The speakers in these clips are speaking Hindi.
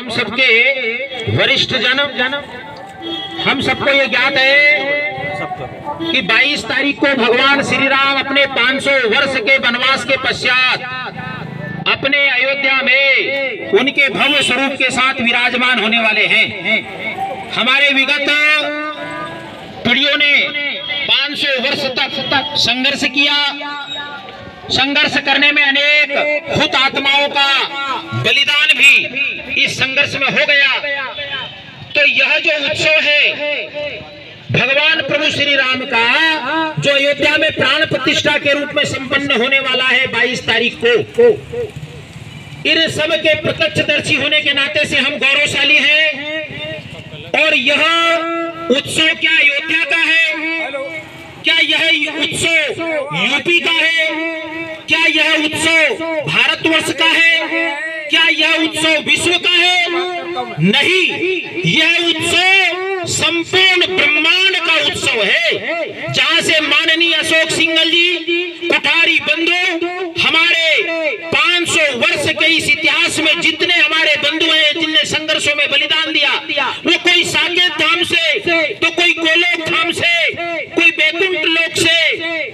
हम सबके वरिष्ठ जन, हम सबको ये ज्ञात है कि 22 तारीख को भगवान श्री राम अपने 500 वर्ष के वनवास के पश्चात अपने अयोध्या में उनके भव्य स्वरूप के साथ विराजमान होने वाले हैं। हमारे विगत पीढ़ियों ने 500 वर्ष तक संघर्ष किया। संघर्ष करने में अनेक हुतात्माओं का बलिदान भी इस संघर्ष में हो गया। तो यह जो उत्सव है भगवान प्रभु श्री राम का, जो अयोध्या में प्राण प्रतिष्ठा के रूप में संपन्न होने वाला है 22 तारीख को, इन सब के प्रत्यक्षदर्शी होने के नाते से हम गौरवशाली हैं। और यह उत्सव क्या अयोध्या का है? क्या यह उत्सव यूपी का है? क्या यह उत्सव भारतवर्ष का है? क्या यह उत्सव विश्व का है? नहीं, यह उत्सव संपूर्ण ब्रह्मांड का उत्सव है, जहां से माननीय अशोक सिंघल जी कोठारी बंधु हमारे 500 वर्ष के इस इतिहास में जितने हमारे बंधु हैं जिनने संघर्षों में बलिदान दिया, वो कोई साकेत धाम से तो कोई गोलोक धाम से, कोई बैकुंठ लोक से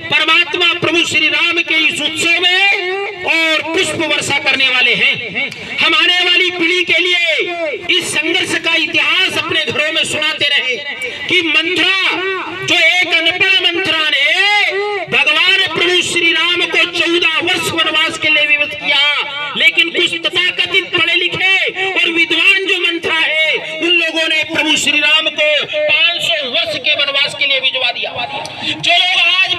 परमात्मा प्रभु श्री राम के इस उत्सव में और पुष्प वर्षा करने वाले हैं। हम आने वाली पीढ़ी के लिए इस संघर्ष का इतिहास अपने घरों में सुनाते रहे कि मंथरा, जो एक अनपढ़ मंथरा ने भगवान प्रभु श्री राम को 14 वर्ष वनवास के लिए विवश किया, लेकिन कुछ तथाकथित पढ़े लिखे और विद्वान जो मंथरा है उन लोगों ने प्रभु श्री राम को 500 वर्ष के वनवास के लिए भिजवा दिया। जो लोग आज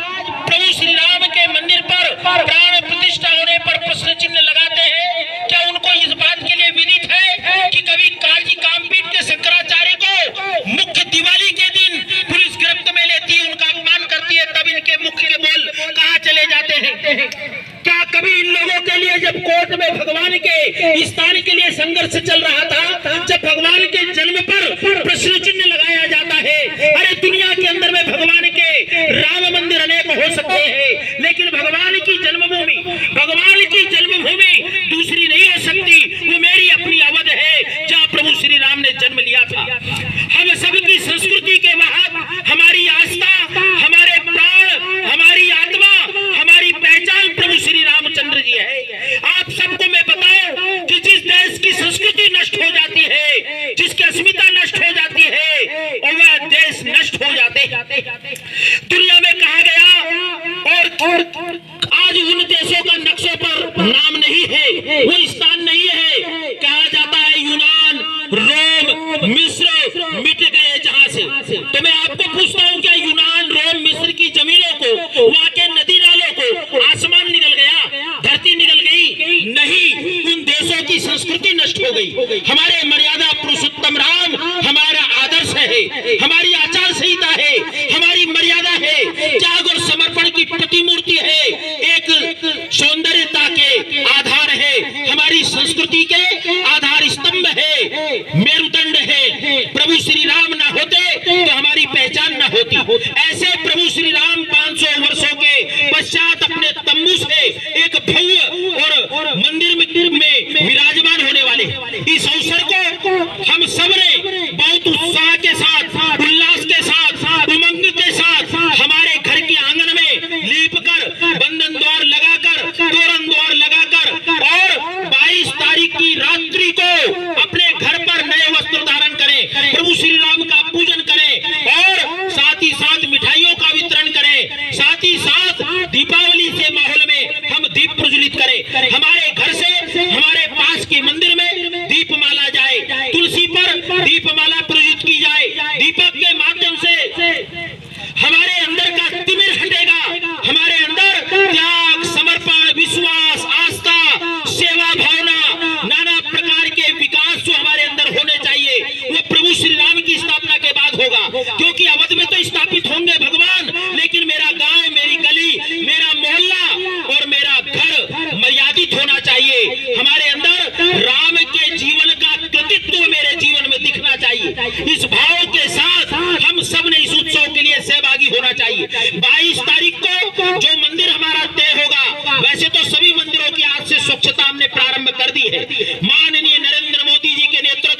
प्रभु श्री राम के मंदिर पर प्राण प्रतिष्ठा होने पर प्रश्न चिन्ह लगाते हैं, क्या उनको इस बात के लिए विदित है कि कभी कालजी कामपीठ के शंकराचार्य को मुख्य दिवाली के दिन पुलिस गिरफ्त में लेती है, उनका अपमान करती है, तब इनके मुख के बोल कहाँ चले जाते हैं? क्या कभी इन लोगों के लिए जब कोर्ट में भगवान के स्थान के लिए संघर्ष चल रहा था, जब भगवान के जन्म पर प्रश्न चिन्ह लगाया जाता है, अरे दुनिया के अंदर में भगवान के राम मंदिर अनेक हो सकते हैं, लेकिन भगवान की जन्मभूमि, भगवान की जन्मभूमि दूसरी नहीं हो सकती, वो मेरी अपनी अवध है जहाँ प्रभु श्री राम ने जन्म लिया था। हम सबकी संस्कृति के महत्व, हमारी आस्था, हमारे प्राण, हमारी आत्मा, हमारी पहचान प्रभु श्री रामचंद्र जी है। आप सबको मैं बताऊं कि जिस देश की संस्कृति नष्ट हो जाती है, जिसकी अस्मिता नष्ट हो जाती है, और वह देश नष्ट हो जाते दुनिया में कहा गया। और आज उन देशों का नक्शों पर नाम नहीं है, वो स्थान नहीं है, कहा जाता है यूनान, रोम, मिस्र मिट गए जहां से। तो मैं आपको पूछता हूं, क्या यूनान, रोम, मिस्र की जमीनों को, वहां के नदी नालों को आसमान निकल गया, धरती निकल गई? नहीं, उन देशों की संस्कृति नष्ट हो गई। हमारे मर्यादा पुरुषोत्तम राम हमारा आदर्श है, हमारी आचार संहिता है, हमारी मर्यादा है, त्याग और समर्पण की प्रतिमूर्ति है, एक सौंदर्यता के आधार है, हमारी संस्कृति के आधार स्तंभ है, मेरुदंड है। प्रभु श्री राम ना होते तो हमारी पहचान ना होती। ऐसे प्रभु श्री राम 500 वर्षों के पश्चात अपने तंबू से एक भव्य और मंदिर में विराजमान होने वाले, इस अवसर को हम सबने बहुत उत्साह के साथ, उल्लास के साथ, उमंग के साथ हमारे घर के आंगन में लीप कर, बंधन द्वार लगाकर, तोरण द्वार लगाकर और 22 तारीख की रात्रि को अपने घर पर नए वस्त्र धारण करें, प्रभु श्री राम का पूजन करें और साथ ही साथ मिठाइयों का वितरण करें, साथ ही साथ दीपावली के माहौल में हम दीप प्रज्वलित करें। हमारे घर से हमारे पास के मंदिर में दीपमाला जाए, तुलसी पर दीपमाला प्रज्वलित की जाए। दीपक के माध्यम से हमारे अंदर का तिमिर हटेगा, हमारे अंदर त्याग, समर्पण, विश्वास, आस्था, सेवा भावना, नाना प्रकार के विकास जो हमारे अंदर होने चाहिए, वो प्रभु श्री राम की स्थापना के बाद होगा। क्योंकि अवध में तो स्थापित होंगे भगवान, लेकिन मेरा गांव, मेरी गली, मेरा मोहल्ला और मेरा घर मर्यादित होना चाहिए। हमारे अंदर राम के जीवन का कृतित्व मेरे जीवन में दिखना चाहिए। इस भाव के साथ हम सब ने इस उत्सव के लिए सहभागी होना चाहिए। 22 तारीख को जो मंदिर हमारा तय होगा, वैसे तो सभी मंदिरों की आज से स्वच्छता हमने प्रारंभ कर दी है। माननीय नरेंद्र मोदी जी के नेतृत्व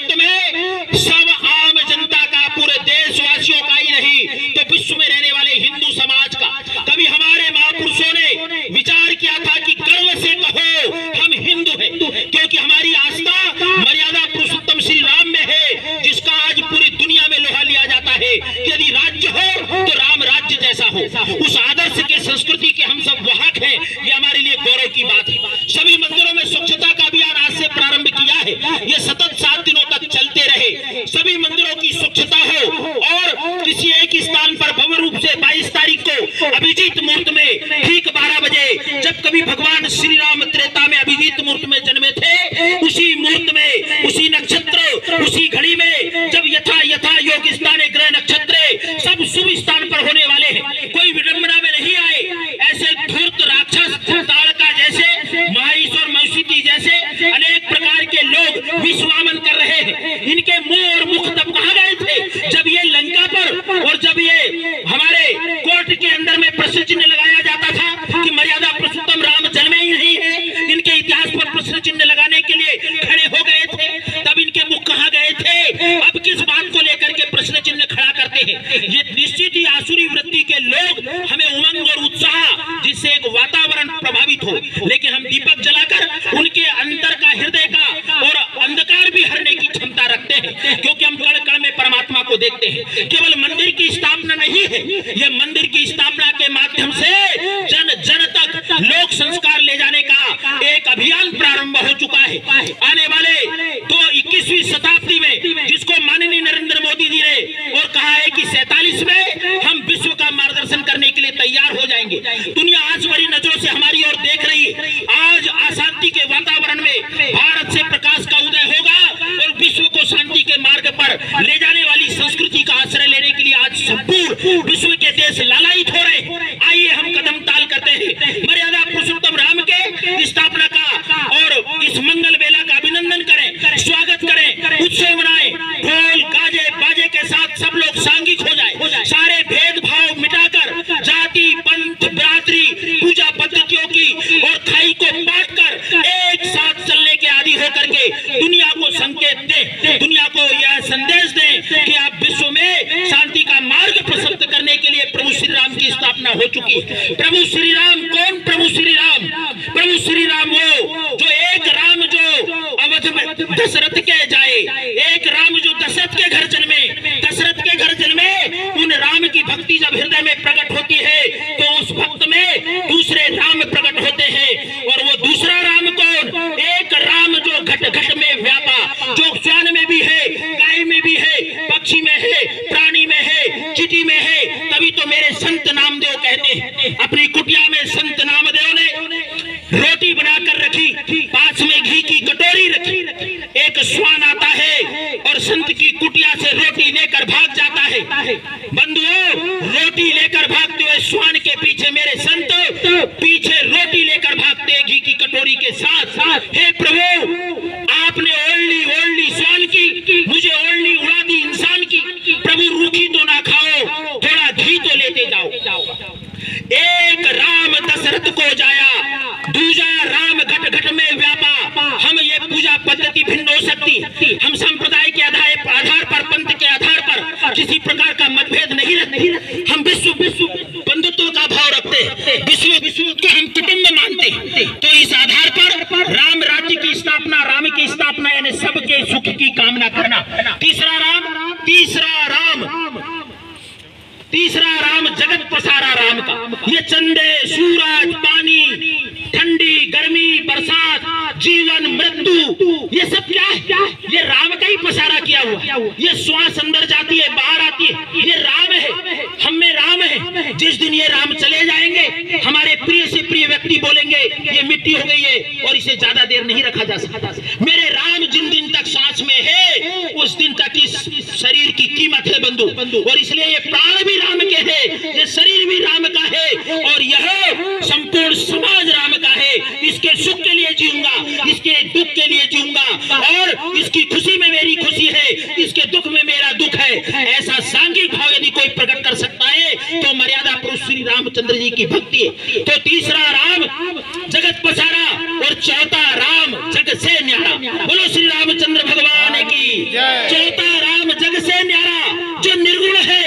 कैसा हो, उस आदर्श के संस्कृति के हम सब वाहक हैं, ये हमारे लिए गौरव की बात है। सभी मंदिरों में स्वच्छता का अभियान आज से प्रारंभ किया है, ये सतत 7 दिनों तक चलते रहे, सभी मंदिरों की स्वच्छता हो और किसी एक स्थान पर भव्य रूप से 22 तारीख को अभिजीत मुहूर्त में ठीक 12 बजे, जब कभी भगवान श्री राम त्रेता में अभिजीत मुहूर्त में जन्मे थे, उसी मुहूर्त में, उसी नक्षत्र, उसी घड़ी में जब यथा योग स्थान ग्रह नक्षत्र सब शुभ स्थान पर होने वाले हैं, कोई विडंबना में नहीं आए। ऐसे धूर्त राक्षस ताड़का जैसे, महिष और मौसीती जैसे अनेक प्रकार के लोग विश्वामन कर रहे हैं। इनके मुंह और मुख तब कहां गए थे जब ये लंका पर और जब ये हमारे कोर्ट के अंदर में प्रश्न चिन्ह लगाया जाता था कि मर्यादा पुरुषोत्तम राम जन्मे ही नहीं है, इनके इतिहास पर प्रश्न चिन्ह लगाने के लिए खड़े हो गए थे, तब इनके मुख कहां गए थे? अब किस बात को लेकर के प्रश्न चिन्ह खड़ा करते हैं? ये निश्चित ही आसुरी वृत्ति के लोग हमें उमंग और उत्साह जिससे एक वातावरण प्रभावित हो, लेकिन हम दीपक जलाकर उनके अंतर का, हृदय का और अंधकार भी हरने की क्षमता रखते हैं, क्योंकि हम कण कण में परमात्मा को देखते हैं। केवल मंदिर की स्थापना नहीं है, यह मंदिर की स्थापना के माध्यम से जन जन तक लोक संस्कार ले जाने का एक अभियान प्रारंभ हो चुका है। आने वाले तो 21वीं शताब्दी में, जिसको माननीय नरेंद्र मोदी जी ने और कहा है कि 47 में हम विश्व का मार्गदर्शन करने के लिए तैयार हो जाएंगे। दुनिया आज बड़ी नजरों से हमारी ओर देख रही है। आज अशांति के वातावरण में भारत से प्रकाश का उदय होगा और विश्व को शांति के मार्ग पर ले जाने वाली संस्कृति का आश्रय लेने के लिए आज संपूर्ण विश्व के देश लालायित हो रहे हैं। आइए हम कदम ताल करते हैं, मर्यादा पुरुषोत्तम राम के स्थापना का और इस मंगल बेला का अभिनंदन करें, स्वागत करें, उत्सव मनाएं, ढोल गाजे बाजे के साथ सब लोग सांघिक हो जाए, सारे भेदभाव मिटाकर जाति पंथ भ्रातृ पूजा पद्धतियों की और खाई को बांटकर एक साथ चलने के आदि होकर के दुनिया को संकेत दें, दुनिया को यह संदेश दें कि आप विश्व में शांति का मार्ग प्रशस्त करने के लिए प्रभु श्री राम की स्थापना हो चुकी है। प्रभु श्री राम कौन? प्रभु श्री राम, प्रभु श्री राम वो जो एक राम जो अवध में दशरथ के जाए, एक राम जो दशरथ के घर जन्मे, दशरथ के घर जन्मे, उन राम की भक्ति जब हृदय में प्रकट होती है तो उस भक्त में दूसरे राम प्रकट होते हैं। और वो दूसरा राम कौन? एक राम जो घट घट में व्यापा, जो श्वान में भी है, गाय में भी है, पक्षी में है, प्राणी में है, चींटी में है। तभी तो मेरे संत नामदेव कहते हैं, अपनी कुटिया में संत नामदेव ने रोटी बनाकर रखी, पास में घी की कटोरी रखी, एक श्वान आता है और संत की कुटिया से रोटी लेकर भाग जाता है। बंधुओं, रोटी लेकर भागते हुए श्वान के पीछे मेरे संत पीछे रोटी लेकर भागते घी की कटोरी के साथ। हे प्रभु, आपने ओढ़ली श्वान की, मुझे ओढ़ली उड़ा दी इंसान की। प्रभु रूखी तो ना खाओ, थोड़ा घी तो लेते जाओ। एक राम दशरथ को जाया, दूजा राम घट घट में व्यापा। हम ये पूजा पद्धति भिन्न हो सकती, हम संप्रदाय के आधार पर, पंथ के आधार पर किसी प्रकार का मतभेद नहीं रखते। हम विश्व बंधुत्व का भाव रखते हैं, विश्व को हम कुटुंब मानते हैं। तो इस आधार पर राम राज्य की स्थापना, राम की स्थापना यानी सबके सुख की कामना करना। तीसरा राम जगत पसारा राम का। ये चंदे सूरज पानी ठंडी गर्मी बरसात जीवन मृत्यु ये सब क्या है? ये राम का ही पसारा किया हुआ। ये श्वास अंदर जाती है बाहर आती है, ये राम है, हम में राम है। जिस दिन ये राम चले जाएंगे हमारे प्रिय से प्रिय व्यक्ति बोलेंगे ये मिट्टी हो गई है और इसे ज्यादा देर नहीं रखा जा सकता। मेरे राम जिन दिन तक सांस में है उस दिन तक इस शरीर की कीमत है बंधु। और इसलिए ये प्राण भी राम के है, ये शरीर भी राम का है और यह संपूर्ण समाज राम का है। इसके सुख के लिए जीऊंगा, इसके दुख के लिए जीऊंगा और इसकी खुशी में मेरी खुशी है, इसके दुख में मेरा दुख है। ऐसा सांघिक भाव यदि कोई प्रकट कर सकता है तो मर्यादा पुरुष श्री रामचंद्र जी की भक्ति है। तो तीसरा राम जगत पसारा और चौथा राम जग से न्यारा। बोलो श्री रामचंद्र भगवान की। चौथा राम जग से न्यारा जो निर्गुण है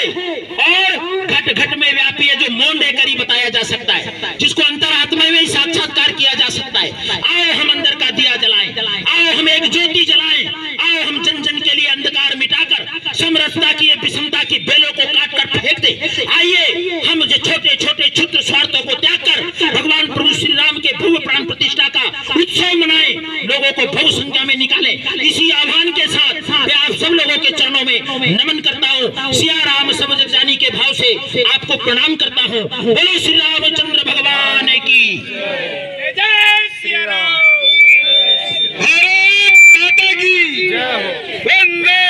और घट घट में व्यापी है, जो मौन रहकर ही बताया जा सकता है, जिसको अंतरात्मा में ही साक्षात्कार किया जा सकता है। आओ हम अंदर का दिया जलाएं, आओ हम एक ज्योति जलाएं, आओ हम जन जन के लिए अंधकार मिटाकर समरसता की विषमता की बेलों को काट कर फेंक दें। आइए हम जो छोटे छोटे क्षुद्र स्वार्थों को त्याग कर भगवान प्रभु श्री राम के भव्य प्राण प्रतिष्ठा का उत्सव मनाए, लोगों को बहु संख्या में निकाले। इसी आह्वान के साथ मैं आप सब लोगों के चरणों में नमन करता हूँ। सिया राम सब जग जानी के भाव से आपको प्रणाम करता हूँ। बोलो श्री रामचंद्र भगवान की जय सिया राम। भारत माता की जय हो। वंदे